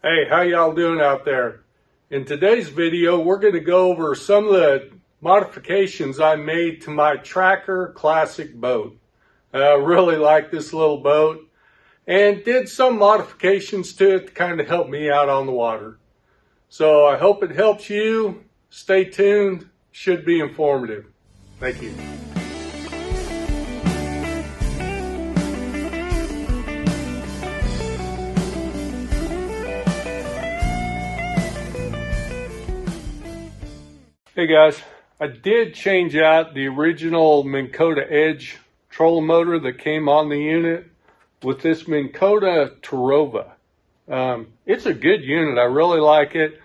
Hey, how y'all doing out there? In today's video, we're going to go over some of the modifications I made to my Tracker Classic boat. I really like this little boat and did some modifications to it to kind of help me out on the water. So I hope it helps you. Stay tuned. Should be informative. Thank you. Hey guys, I did change out the original Minn Kota Edge trolling motor that came on the unit with this Minn Kota Terrova. It's a good unit. I really like it.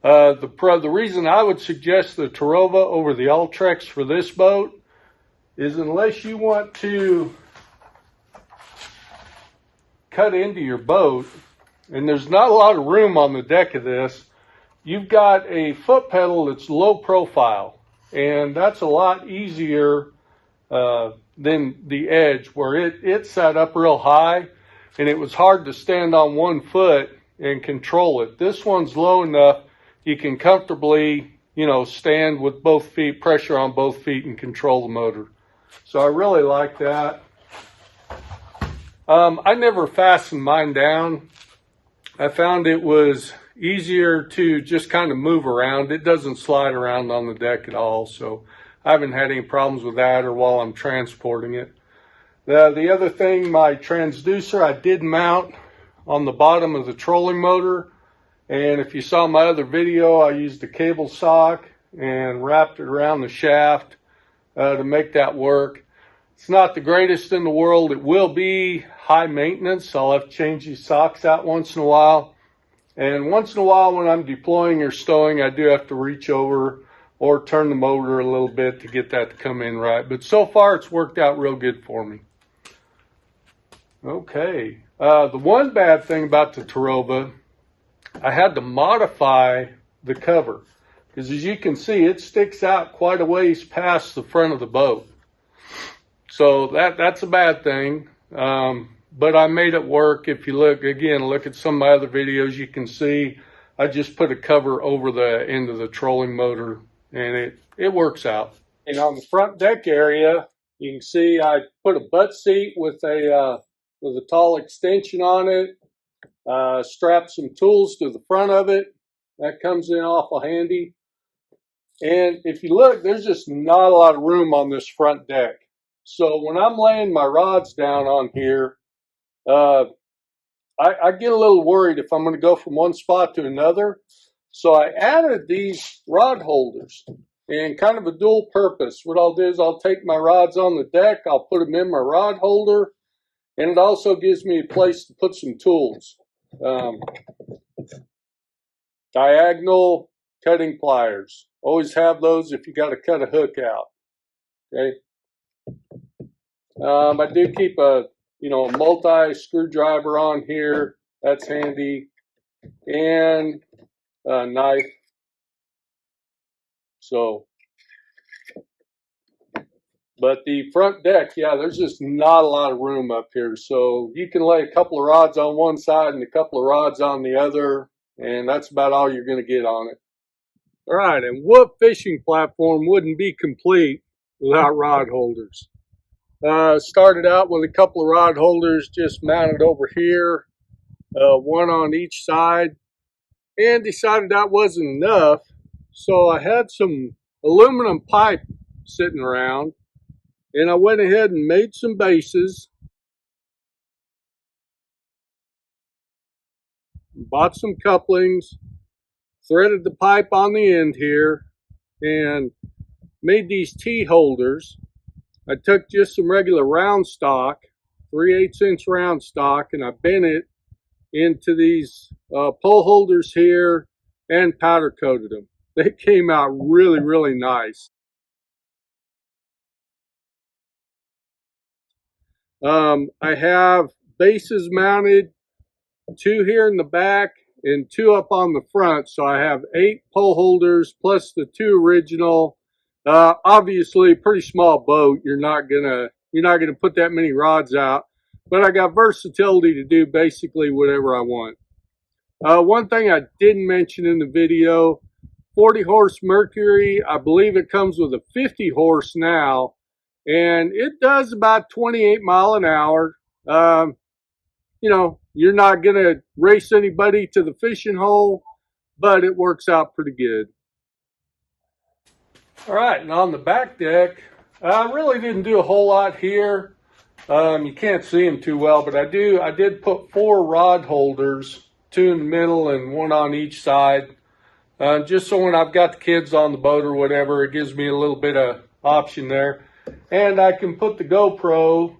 The reason I would suggest the Terrova over the Ultrex for this boat is unless you want to cut into your boat, and there's not a lot of room on the deck of this, you've got a foot pedal that's low profile, and that's a lot easier than the Edge, where it's set up real high, and it was hard to stand on one foot and control it. This one's low enough you can comfortably, stand with both feet, pressure on both feet, and control the motor. So I really like that. I never fastened mine down. I found it was easier to just kind of move around. It doesn't slide around on the deck at all, so I haven't had any problems with that or while I'm transporting it. The other thing, my transducer I did mount on the bottom of the trolling motor, and if you saw my other video, I used a cable sock and wrapped it around the shaft to make that work. It's not the greatest in the world. It will be high maintenance. I'll have to change these socks out once in a while. And once in a while when I'm deploying or stowing, I do have to reach over or turn the motor a little bit to get that to come in right. But so far it's worked out real good for me. Okay. The one bad thing about the Terrova, I had to modify the cover. Because as you can see, it sticks out quite a ways past the front of the boat. So that's a bad thing. But I made it work. If you look at some of my other videos, you can see I just put a cover over the end of the trolling motor, and it works out. And on the front deck area, you can see I put a butt seat with a tall extension on it, strapped some tools to the front of it. That comes in awful handy. And if you look, there's just not a lot of room on this front deck. So when I'm laying my rods down on here, I get a little worried if I'm going to go from one spot to another. So I added these rod holders and kind of a dual purpose. What I'll do is I'll take my rods on the deck, I'll put them in my rod holder, and it also gives me a place to put some tools. Diagonal cutting pliers. Always have those if you got to cut a hook out. Okay. I do keep a multi screwdriver on here. That's handy. And a knife. But the front deck, there's just not a lot of room up here. So you can lay a couple of rods on one side and a couple of rods on the other, and that's about all you're going to get on it. All right, and what fishing platform wouldn't be complete without rod holders? Started out with a couple of rod holders just mounted over here, one on each side, and decided that wasn't enough. So I had some aluminum pipe sitting around, and I went ahead and made some bases, bought some couplings, threaded the pipe on the end here, and made these T-holders. I took just some regular round stock, 3/8" round stock, and I bent it into these pole holders here and powder coated them. They came out really, really nice. I have bases mounted, 2 here in the back and 2 up on the front. So I have 8 pole holders plus the 2 original. Obviously, pretty small boat. You're not gonna put that many rods out, but I got versatility to do basically whatever I want. One thing I didn't mention in the video, 40 horse Mercury, I believe it comes with a 50 horse now, and it does about 28 mile an hour. You know, you're not going to race anybody to the fishing hole, but it works out pretty good. All right, and on the back deck, I really didn't do a whole lot here. You can't see them too well, but I did put 4 rod holders, 2 in the middle and 1 on each side. Just so when I've got the kids on the boat or whatever, it gives me a little bit of option there. And I can put the GoPro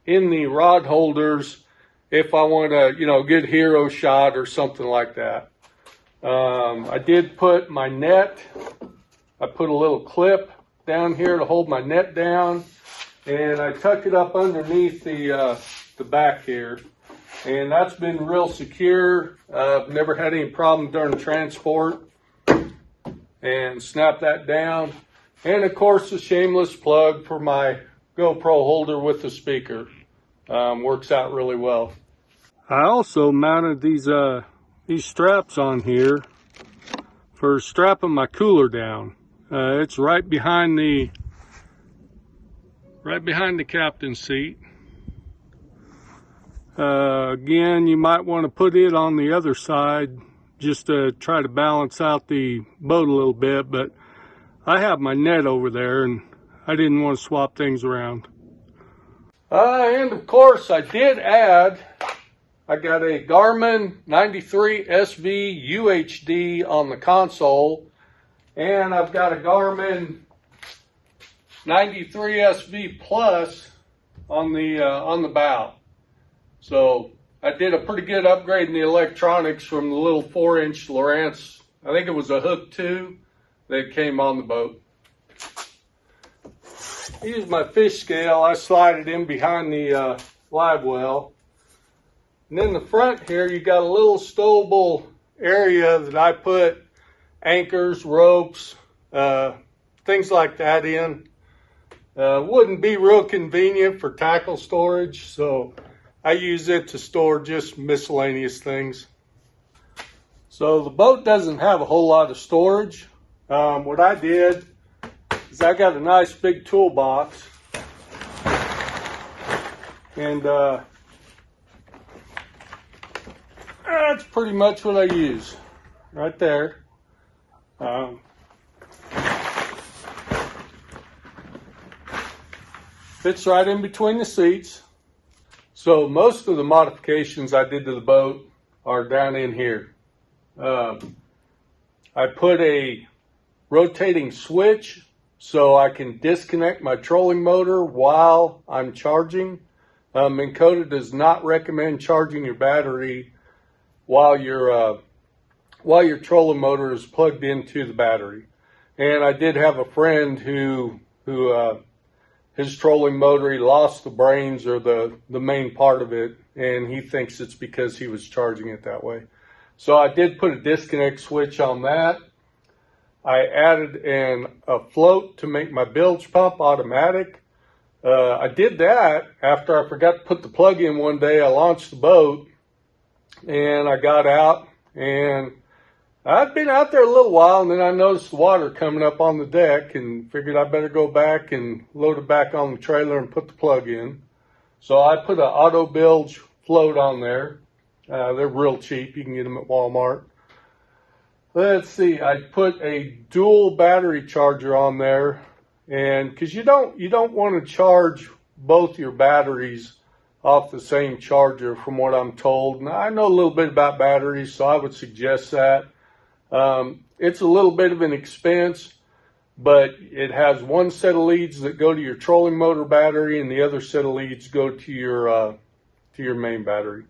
in the rod holders if I want a, you know, good hero shot or something like that. I did put my net. I put a little clip down here to hold my net down, and I tuck it up underneath the back here. And that's been real secure. I've never had any problem during transport. And snap that down. And of course, a shameless plug for my GoPro holder with the speaker. Works out really well. I also mounted these straps on here for strapping my cooler down. It's right behind the captain's seat. Again, you might want to put it on the other side just to try to balance out the boat a little bit, but I have my net over there and I didn't want to swap things around. And of course I did add, I got a Garmin 93 SV UHD on the console, and I've got a Garmin 93 SV Plus on the bow. So I did a pretty good upgrade in the electronics from the little 4-inch Lowrance. I think it was a Hook 2 that came on the boat. I use my fish scale. I slide it in behind the live well. And in the front here, you got a little stowable area that I put anchors, ropes, things like that in. Wouldn't be real convenient for tackle storage, so I use it to store just miscellaneous things. So the boat doesn't have a whole lot of storage. What I did is I got a nice big toolbox, and that's pretty much what I use right there. Fits right in between the seats. So most of the modifications I did to the boat are down in here. I put a rotating switch so I can disconnect my trolling motor while I'm charging. Minn Kota does not recommend charging your battery while your trolling motor is plugged into the battery. And I did have a friend who his trolling motor, he lost the brains or the main part of it, and he thinks it's because he was charging it that way. So I did put a disconnect switch on that. I added a float to make my bilge pump automatic. I did that after I forgot to put the plug in one day. I launched the boat and I got out, and I'd been out there a little while, and then I noticed the water coming up on the deck and figured I better go back and load it back on the trailer and put the plug in. So I put an auto bilge float on there. They're real cheap. You can get them at Walmart. Let's see. I put a dual battery charger on there, and because you don't want to charge both your batteries off the same charger, from what I'm told. Now, I know a little bit about batteries, so I would suggest that. It's a little bit of an expense, but it has one set of leads that go to your trolling motor battery, and the other set of leads go to your main battery.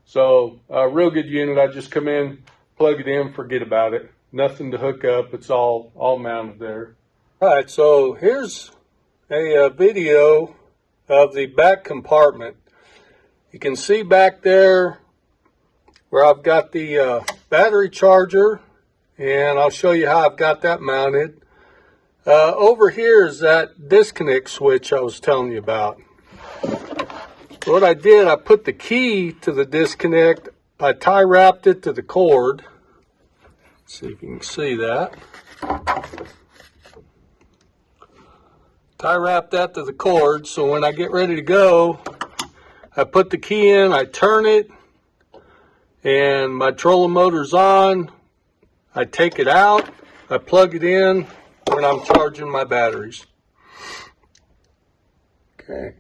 So a real good unit. I just come in, plug it in, forget about it. Nothing to hook up. It's all mounted there. All right, so here's a video of the back compartment. You can see back there where I've got the battery charger, and I'll show you how I've got that mounted. Over here is that disconnect switch I was telling you about. What I did, I put the key to the disconnect I tie wrapped it to the cord. Let's see if you can see that. Tie wrap that to the cord, so when I get ready to go, I put the key in, I turn it, and my trolling motor's on. I take it out, I plug it in when I'm charging my batteries. Okay.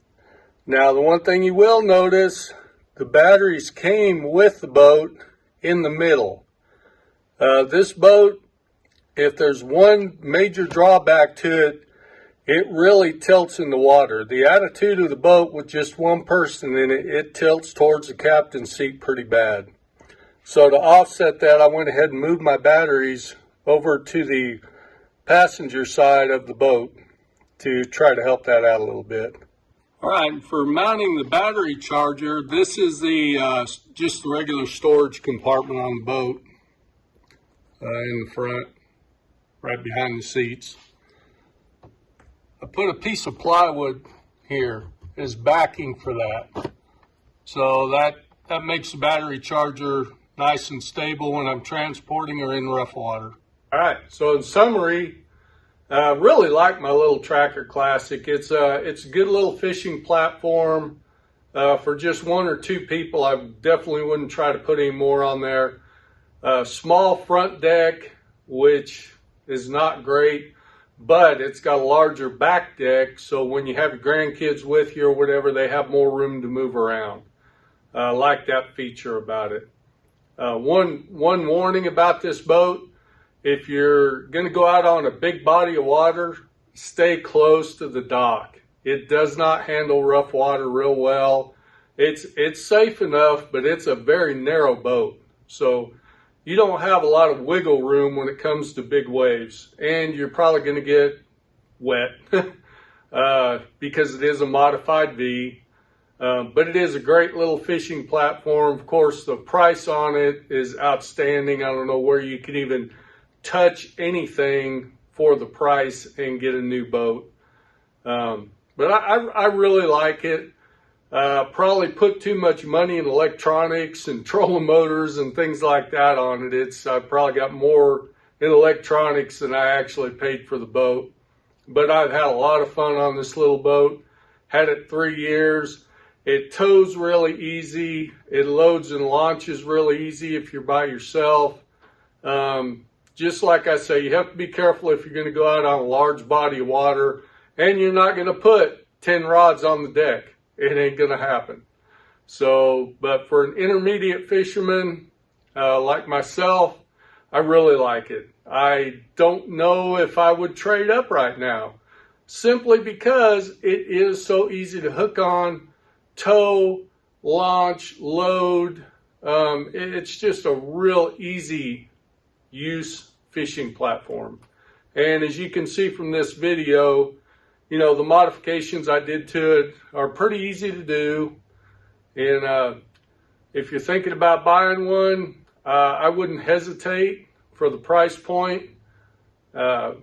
Now the one thing you will notice, the batteries came with the boat in the middle. This boat, if there's one major drawback to it, it really tilts in the water. The attitude of the boat with just one person in it, it tilts towards the captain's seat pretty bad. So to offset that, I went ahead and moved my batteries over to the passenger side of the boat to try to help that out a little bit. All right, for mounting the battery charger, this is the just the regular storage compartment on the boat in the front, right behind the seats. I put a piece of plywood here as backing for that. So that makes the battery charger nice and stable when I'm transporting or in rough water. All right, so in summary, I really like my little Tracker Classic. It's a good little fishing platform. For just one or two people, I definitely wouldn't try to put any more on there. Small front deck, which is not great, but it's got a larger back deck, so when you have your grandkids with you or whatever, they have more room to move around. I like that feature about it. One warning about this boat: if you're going to go out on a big body of water, stay close to the dock. It does not handle rough water real well. It's safe enough, but it's a very narrow boat, so you don't have a lot of wiggle room when it comes to big waves, and you're probably going to get wet because it is a modified V. But it is a great little fishing platform. Of course, the price on it is outstanding. I don't know where you can even touch anything for the price and get a new boat. But I really like it. Probably put too much money in electronics and trolling motors and things like that on it. I probably got more in electronics than I actually paid for the boat. But I've had a lot of fun on this little boat. Had it 3 years. It tows really easy. It loads and launches really easy if you're by yourself. Just like I say, you have to be careful if you're going to go out on a large body of water, and you're not going to put 10 rods on the deck. It ain't going to happen. So, but for an intermediate fisherman like myself, I really like it. I don't know if I would trade up right now, simply because it is so easy to hook on, tow, launch, load. It's just a real easy use fishing platform. And as you can see from this video, you know, the modifications I did to it are pretty easy to do. And if you're thinking about buying one, I wouldn't hesitate. For the price point, I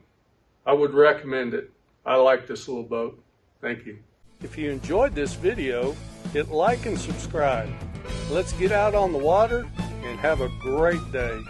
would recommend it. I like this little boat. Thank you. If you enjoyed this video, hit like and subscribe. Let's get out on the water and have a great day.